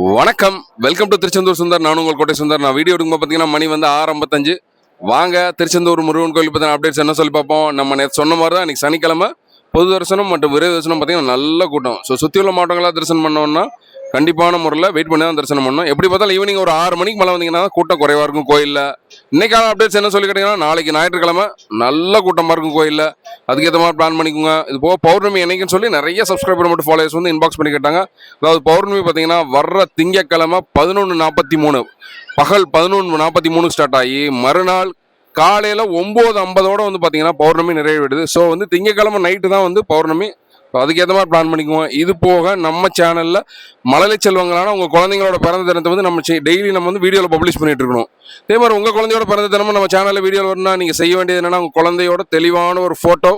வணக்கம், welcome to Tiruchendur Sundar. நான் உங்கள் கோட்டை சுந்தர். நான் வீடியோ எடுக்கும்போது பார்த்தீங்கன்னா மணி வந்து 6:55. வாங்க திருச்செந்தூர் முருகன் கோயில் பற்றின அப்டேட்ஸ் என்ன சொல்லி பார்ப்போம். நம்ம நேற்று சொன்ன மாதிரி தான் இன்றைக்கி சனிக்கிழமை பொது தரிசனம் மற்றும் விரைவு தரிசனம் பார்த்தீங்கன்னா நல்ல கூட்டம். சுற்றி உள்ள மாவட்டங்களாக தரிசனம் பண்ணோம்னா கண்டிப்பான முறையில் வெயிட் பண்ணி தான் தரிசனம் பண்ணணும். எப்படி பார்த்தாலும் ஈவினிங் ஒரு 6 மணிக்கு மேலே வந்தீங்கன்னா கூட்டம் குறைவாக இருக்கும் கோயிலில். இன்றைக்கான அப்டேட்ஸ் என்ன சொல்லி கேட்டிங்கன்னா, நாளைக்கு ஞாயிற்றுக்கிழமை நல்ல கூட்டமாக இருக்கும் கோயிலில். அதுக்கேற்ற மாதிரி பிளான் பண்ணிக்கோங்க. இது போக பௌர்ணமி என்னைக்குன்னு சொல்லி நிறைய சப்ஸ்கிரைபர் மட்டும் ஃபாலோவர்ஸ் வந்து இன்பாக்ஸ் பண்ணி கேட்டாங்க. அதாவது பௌர்ணமி பார்த்தீங்கன்னா வர்ற திங்கக்கிழமை 11:43 பகல் 11:43 ஸ்டார்ட் ஆகி மறுநாள் காலையில் 9:50 வந்து பார்த்தீங்கன்னா பௌர்ணமி நிறைவேடுது. ஸோ வந்து திங்கக்கிழமை நைட்டு தான் வந்து பௌர்ணமி. அதுக்கேற்ற மாதிரி பிளான் பண்ணிக்குவோம். இது போக நம்ம சேனலில் மழலை செல்வங்களான உங்கள் குழந்தைங்களோட பிறந்த தினத்தை வந்து நம்ம டெய்லி நம்ம வந்து வீடியோவில் பப்ளிஷ் பண்ணிட்டு இருக்கணும். அதே மாதிரி உங்கள் குழந்தையோட பிறந்த தினமும் நம்ம சேனலில் வீடியோவில் வரணும்னா நீங்கள் செய்ய வேண்டியது என்னென்னா, உங்கள் குழந்தையோட தெளிவான ஒரு ஃபோட்டோ,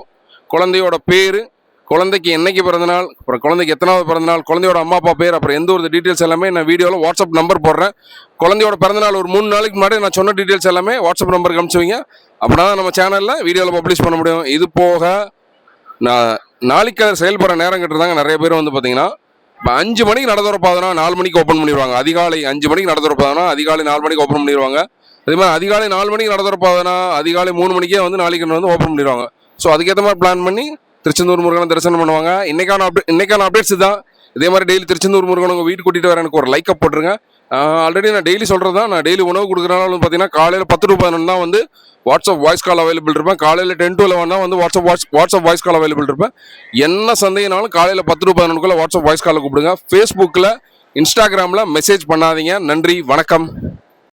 குழந்தையோட பேர், குழந்தைக்கு என்னைக்கு பிறந்தநாள், அப்புறம் குழந்தைக்கு எத்தனாவது பிறந்தநாள், குழந்தையோட அம்மா அப்பா பேர், அப்புறம் எந்த ஒரு டீட்டெயில்ஸ் எல்லாமே நான் வீடியோவில் வாட்ஸ்அப் நம்பர் போடுறேன். குழந்தையோட பிறந்தநாள் ஒரு 3 நாளைக்கு முன்னாடி நான் சொன்ன டீட்டெயில்ஸ் எல்லாமே வாட்ஸ்அப் நம்பருக்கு அனுப்பிச்சுவீங்க. அப்படின்னா நம்ம சேனலில் வீடியோவில் பப்ளிஷ் பண்ண முடியும். இது போக நான் நாளைக்கு செயல்படுற நேரம் கேட்டுருந்தாங்க நிறைய பேர் வந்து பார்த்தீங்கன்னா, இப்போ 5 மணிக்கு நட திறப்பாதுன்னா 4 மணிக்கு ஓப்பன் பண்ணிடுவாங்க. அதிகாலை 5 மணிக்கு நட திறப்பாதுன்னா அதிகாலை 4 மணிக்கு ஓப்பன் பண்ணிடுவாங்க. அதே மாதிரி அதிகாலை 4 மணிக்கு நட திறப்பாதுன்னா அதிகாலை 3 மணிக்கே வந்து நாளைக்கு வந்து ஓப்பன் பண்ணிடுவாங்க. ஸோ அதுக்கேற்ற மாதிரி பிளான் பண்ணி திருச்செந்தூர் முருகனை தரிசனம் பண்ணுவாங்க. இன்னைக்கான அப்டேட்ஸ் தான். இதே மாதிரி டெய்லி திருச்செந்தூர் முருகன் உங்கள் வீட்டு கூட்டிகிட்டு வர எனக்கு ஒரு லைக்கப் போட்டுருங்க. ஆல்ரெடி நான் டெய்லி சொல்கிறது தான். நான் டெய்லி உணவு கொடுக்குறனால வந்து பார்த்தீங்கன்னா காலையில் 10 to 11 தான் வந்து வாட்ஸ்அப் வாய்ஸ் கால் அவைலபிள் இருப்பேன். காலையில் 10 to 11 தான் வந்து வாட்ஸ்அப் வாய்ஸ் கால் அவைலபிள் இருப்பேன். என்ன சந்தேகனாலும் காலையில் 10 to 11 வாட்ஸ்அப் வாய்ஸ் காலில் கூப்பிடுங்க. ஃபேஸ்புக்கில், இன்ஸ்டாகிராமில் மெசேஜ் பண்ணாதீங்க. நன்றி, வணக்கம்.